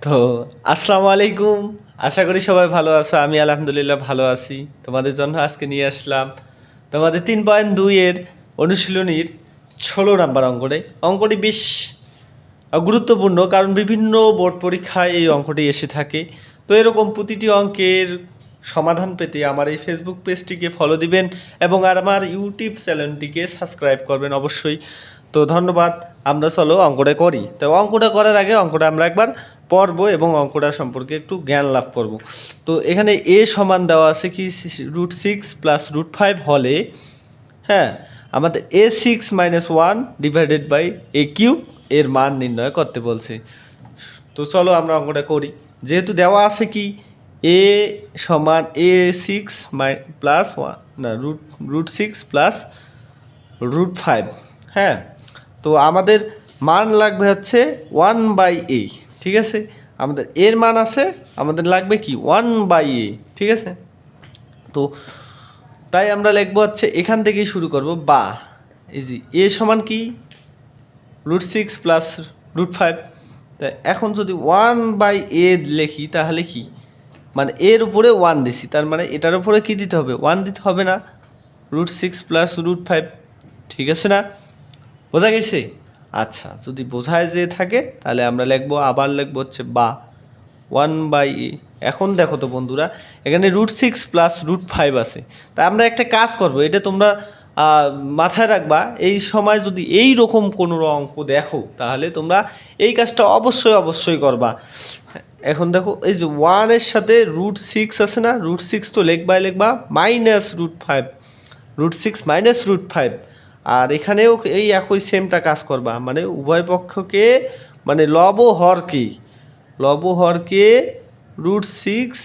তো আসসালামু আলাইকুম। আশা করি সবাই ভালো আছো। আমি আলহামদুলিল্লাহ ভালো আছি। তোমাদের জন্য আজকে নিয়ে আসলাম তোমাদের 3.2 এর অনুশীলনীর 16 নাম্বার অঙ্কটি। অঙ্কটি বেশ গুরুত্বপূর্ণ, কারণ বিভিন্ন বোর্ড পরীক্ষায় এই অঙ্কটি এসে থাকে। তো এরকম প্রতিটি অঙ্কের সমাধান পেতে আমার এই ফেসবুক পেজটিকে ফলো দিবেন এবং আমার ইউটিউব চ্যানেলটিকে সাবস্ক্রাইব করবেন অবশ্যই। তো ধন্যবাদ। আমরা চলো অঙ্কটা করি। তো অঙ্কটা করার আগে অঙ্কটা আমরা একবার পড়ব এবং অঙ্কটা সম্পর্কে একটু জ্ঞান লাভ করব। তো এখানে এ সমান দেওয়া আছে কি √6 + √5 হলে, হ্যাঁ, আমাদের a6 - 1 /a³ এর মান নির্ণয় করতে বলছে। তো চলো আমরা অঙ্কটা করি। যেহেতু দেওয়া আছে কি এ সমান a6 প্লাস 1 না √6 + √5, হ্যাঁ। তো আমাদের মান লাগবে হচ্ছে 1/a, ঠিক আছে। আমাদের এর মান আছে, আমাদের লাগবে কি 1/a, ঠিক আছে। তো তাই আমরা লিখবো হচ্ছে এখান থেকেই শুরু করব, বা ইজি এ সমান কি √6 + √5। তাই এখন যদি 1/a লিখি তাহলে কি, মানে এর উপরে 1 দিছি, তার মানে এটার উপরে কি দিতে হবে, 1 দিতে হবে না, √6 + √5, ঠিক আছে না? বোঝা গেছে? আচ্ছা, যদি বোঝায় যে থাকে তাহলে আমরা লিখবো, আবার লিখবো হচ্ছে বা 1/a। এখন দেখো তো বন্ধুরা, এখানে √6 + √5 আছে। তাই আমরা একটা কাজ করব, এটা তোমরা মাথায় রাখবা। এই সময় যদি এই রকম কোনো অঙ্ক দেখো তাহলে তোমরা এই কাজটা অবশ্যই অবশ্যই করবা। এখন দেখো এই যে 1-এর সাথে √6 আছে না, √6 তো লিখবা -√5, √6 - √5। আর এখানেও এই একই সেমটা কাজ করবা, মানে উভয় পক্ষকে, মানে লব হরকে √6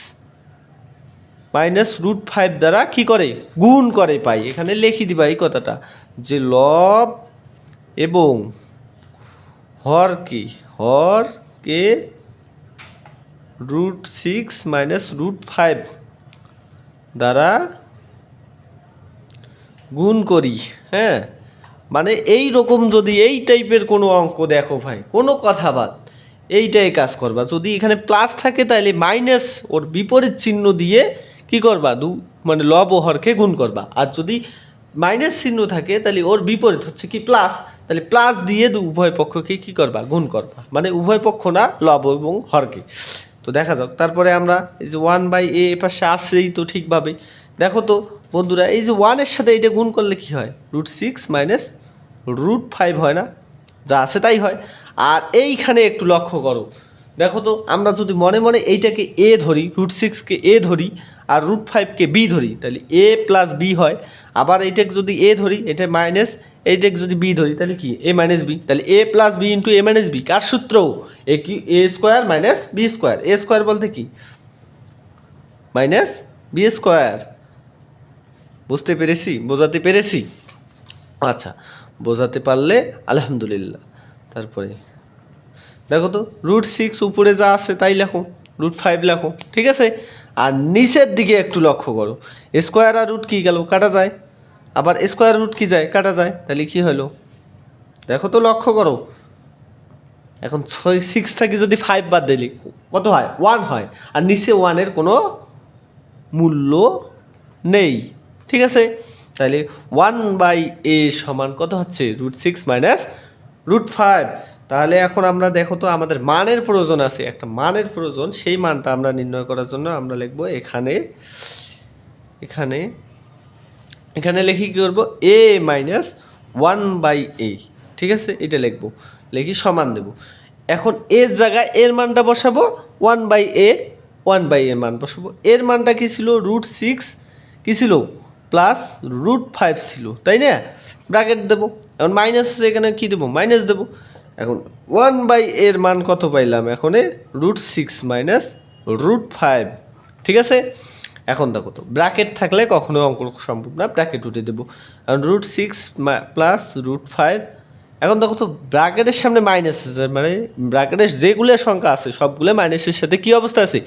- √5 দ্বারা কি করে, গুণ করে পাই। এখানে লিখে দিবা এই কথাটা, যে লব এবং হরকে √6 - √5 দ্বারা গুণ করি, হ্যাঁ। মানে এই রকম যদি এই টাইপের কোনো অঙ্ক দেখো ভাই, কোনো কথা বাদ, এইটাই কাজ করবা। যদি এখানে প্লাস থাকে তাহলে মাইনাস ওর বিপরীত চিহ্ন দিয়ে কি করবা, মানে লব ও হরকে গুণ করবা। আর যদি মাইনাস চিহ্ন থাকে তাহলে ওর বিপরীত হচ্ছে কি প্লাস, তাহলে প্লাস দিয়ে উভয় পক্ষকে কি করবা, গুণ করবা। মানে উভয় পক্ষ না, লব এবং হরকে। তো দেখা যাক। তারপরে আমরা এই যে 1/a পাশে আসছেই তো ঠিকভাবে। দেখো তো বন্ধুরা, এই যে 1-এর সাথে এটা গুণ করলে কি হয়, √6 - √5 হয় না, যা আছে তাই হয়। আর এইখানে একটু লক্ষ্য করো, দেখো তো, আমরা যদি মনে মনে এইটাকে a ধরি, √6-কে a ধরি আর √5-কে b ধরি, তাহলে a + b হয়। আবার এইটাকে যদি a ধরি, এটা মাইনাস, এইটাকে যদি b ধরি তাহলে কি a - b, তাহলে a + b × a - b কার সূত্র, a² - b²। a² বলতে কি -b²। বুঝতে পেরেছি, বোঝাতে পেরেছি? আচ্ছা, বোঝাতে পারলে আলহামদুলিল্লাহ। তারপরে দেখো তো, √6 উপরে যা আছে তাই লেখো, √5 লেখো, ঠিক আছে। আর নিচের দিকে একটু লক্ষ্য করো, স্কোয়ার আর রুট কি গেল, কাটা যায়। আবার স্কোয়ার রুট কি যায়, কাটা যায়। তাহলে কি হলো, দেখো তো, লক্ষ্য করো। এখন 6 থেকে যদি 5 বাদ দিলে কত হয়, 1 হয়। আর নিচে 1-এর কোনো মূল্য নেই, ঠিক আছে। তাহলে 1/a সমান কত হচ্ছে, √6 - √5। তাহলে এখন আমরা দেখো তো, আমাদের মানের প্রয়োজন আছে, একটা মানের প্রয়োজন। সেই মানটা আমরা নির্ণয় করার জন্য আমরা লিখবো এখানে এখানে এখানে লিখি কী করবো, a - 1/a, ঠিক আছে। এটা লিখবো, লিখি সমান দেব। এখন এর জায়গায় এর মানটা বসাবো, 1/a মান বসাবো। এর মানটা কী ছিল, √6 কী ছিল, +√5 ছিল, তাই না। ব্র্যাকেট দেবো। এখন মাইনাস আছে, এখানে কী দেবো, মাইনাস দেবো। এখন 1/a মান কত পাইলাম, এখন √6 - √5, ঠিক আছে। এখন দেখো তো, ব্র্যাকেট থাকলে কখনো অঙ্ক সম্ভব না, ব্র্যাকেট উঠে দেবো। কারণ √6 + √5। এখন দেখো তো, ব্র্যাকেটের সামনে মাইনাস আছে, মানে ব্র্যাকেটের যেগুলো সংখ্যা আছে সবগুলো মাইনাসের সাথে কী অবস্থা আছে,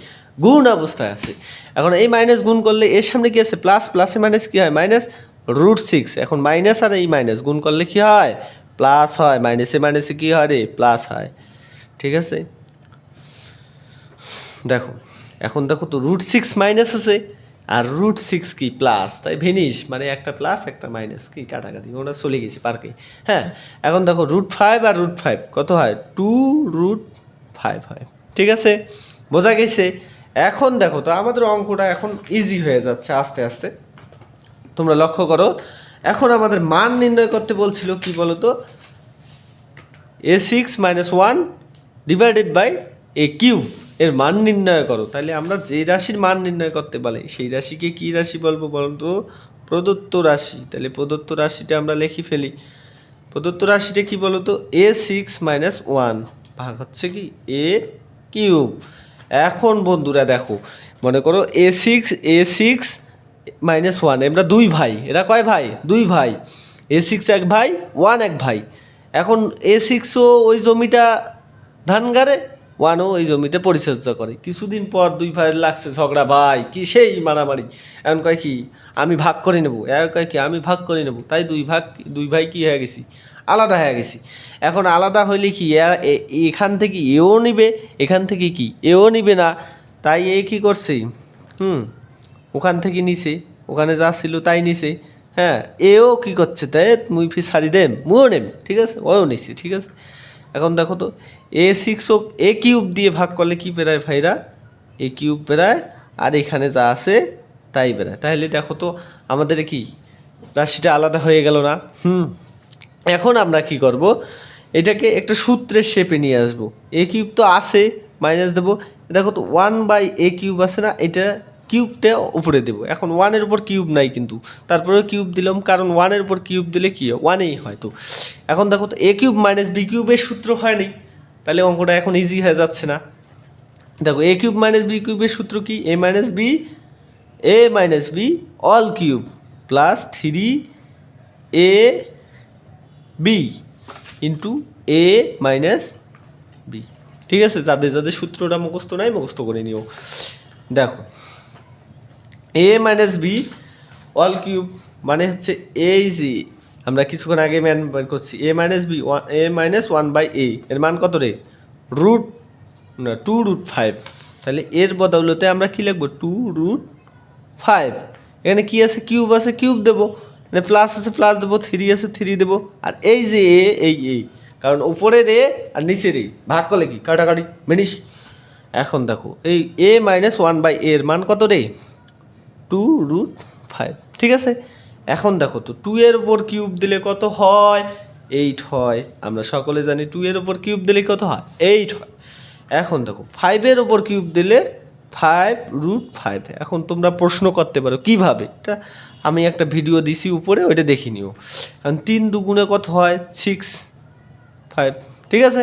গুণ অবস্থায় আছে। এখন এই মাইনাস গুণ করলে এর সামনে কি আছে, প্লাস, প্লাসে মাইনাস কী হয়, -√6। এখন মাইনাস আর এই মাইনাস গুণ করলে কী হয়, প্লাস হয়। মাইনাসে মাইনাসে কী হয় রে, প্লাস হয়, ঠিক আছে। দেখো এখন দেখো তো √6 মাইনাস আছে আর √6 কি প্লাস, তাই ভেনিস মানে একটা প্লাস একটা মাইনাস কি কাটাকাটি ওরা চলে গেছে পার্কে। হ্যাঁ এখন দেখো √5 আর √5 কত হয় 2√5 হয়। ঠিক আছে, বোঝা গেছে। এখন দেখো তো আমাদের অঙ্কটা এখন ইজি হয়ে যাচ্ছে আস্তে আস্তে। তোমরা লক্ষ্য করো, এখন আমাদের মান নির্ণয় করতে বলছিল কি বলো তো, a6 - 1 ডিভাইডেড বাই a³ এর মান নির্ণয় করো। তাহলে আমরা যে রাশির মান নির্ণয় করতে পারি সেই রাশিকে কি রাশি বলবো বলতো, প্রদত্ত রাশি। তাহলে প্রদত্ত রাশিটা আমরা লিখে ফেলি। প্রদত্ত রাশিটা কি বলতো, a6 - 1 ভাগ হচ্ছে কি a³। এখন বন্ধুরা দেখো, মনে করো a6 - 1 আমরা দুই ভাই, এরা কয় ভাই, দুই ভাই। a6 এক ভাই, 1 এক ভাই। এখন a6ও ওই জমিটা ধান গাড়ে, 1ও ওই জমিতে পরিচর্যা করে। কিছুদিন পর দুই ভাইয়ের লাগছে ঝগড়া, ভাই কি সেই মারামারি। এখন কয় কি আমি ভাগ করে নেবো, এক কয় কি আমি ভাগ করে নেবো। তাই দুই ভাই কি হয়ে গেছি, আলাদা হয়ে গেছি। এখন আলাদা হইলে কি এখান থেকে এও নিবে, এখান থেকে কি এও নিবে না। তাই এ কি করছে, ওখান থেকে নিছে, ওখানে যা ছিল তাই নিছে। হ্যাঁ এও কি করছে, তাই মুই ফি সারি দেম মুও নেম, ঠিক আছে, ওও নিছে, ঠিক আছে। এখন দেখো তো a6ও a³ দিয়ে ভাগ করলে কি বেরায় ভাইরা, a³ বেরায়, আর এখানে যা আছে তাই বেরায়। তাহলে দেখো তো আমাদের কি রাশিটা আলাদা হয়ে গেল না। এখন আমরা কি করব, এটাকে একটা সূত্রের শেপে নিয়ে আসবো। a³ তো আছে, মাইনাস দেবো। দেখো তো 1/a³ আছে না, এটা কিউবটা উপরে দেবো। এখন 1-এর উপর কিউব নাই কিন্তু, তারপরে কিউব দিলাম, কারণ 1-এর উপর কিউব দিলে কি হয়, 1-এই হয়। তো এখন দেখো তো a³ - b³ সূত্র হয়নি, তাহলে অঙ্কটা এখন ইজি হয়ে যাচ্ছে না। দেখো a³ - b³ সূত্র কি, a - b all cube plus 3ab into a - b। ঠিক আছে, যাদের যাদের সূত্রটা মুখস্থ নাই মুখস্থ করে নিও। দেখো a - b অল কিউব মানে হচ্ছে এই যে আমরা কিছুক্ষণ আগে মান বের করছি, a - b a-1/a এর মান কত রে, 2√5। তাহলে এর বদৌলতে আমরা কি লিখবো, 2√5। এখানে কি আছে, কিউব আছে, কিউব দেবো। মানে প্লাস আছে, প্লাস দেবো। 3 আছে, 3 দেবো। আর এই যে এই কারণ উপরের এ আর নিচের এ ভাগ করলে কি কাটাকাটি মিনিস। এখন দেখো এই a - 1/a এর মান কত রে, 2√5। ঠিক আছে, এখন দেখো তো 2-এর উপর কিউব দিলে কত হয়, 8 হয়। আমরা সকলে জানি 2-এর উপর কিউব দিলে কত হয়, 8 হয়। এখন দেখো 5-এর উপর কিউব দিলে 5√5। এখন তোমরা প্রশ্ন করতে পারো কিভাবে, এটা আমি একটা ভিডিও দিছি উপরে, ওইটা দেখে নিও। এখন 3 দুগুণে কত হয়, 6, 5। ঠিক আছে,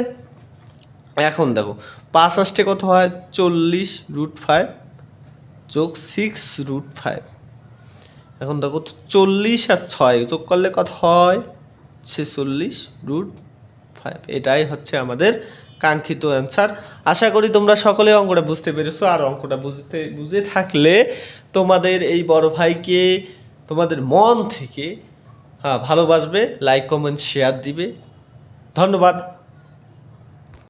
এখন দেখো 5 আসতে কত হয়, 40√5 যোগ 6√5। এখন দেখো 40 আর 6 যোগ করলে কত হয়, 46√5। এটাই হচ্ছে আমাদের কাঙ্ক্ষিত অ্যান্সার। আশা করি তোমরা সকলে অঙ্কটা বুঝতে পেরেছো। আর অঙ্কটা বুঝে থাকলে তোমাদের এই বড় ভাইকে তোমাদের মন থেকে ভালোবাসবে, লাইক কমেন্ট শেয়ার দিবে। ধন্যবাদ।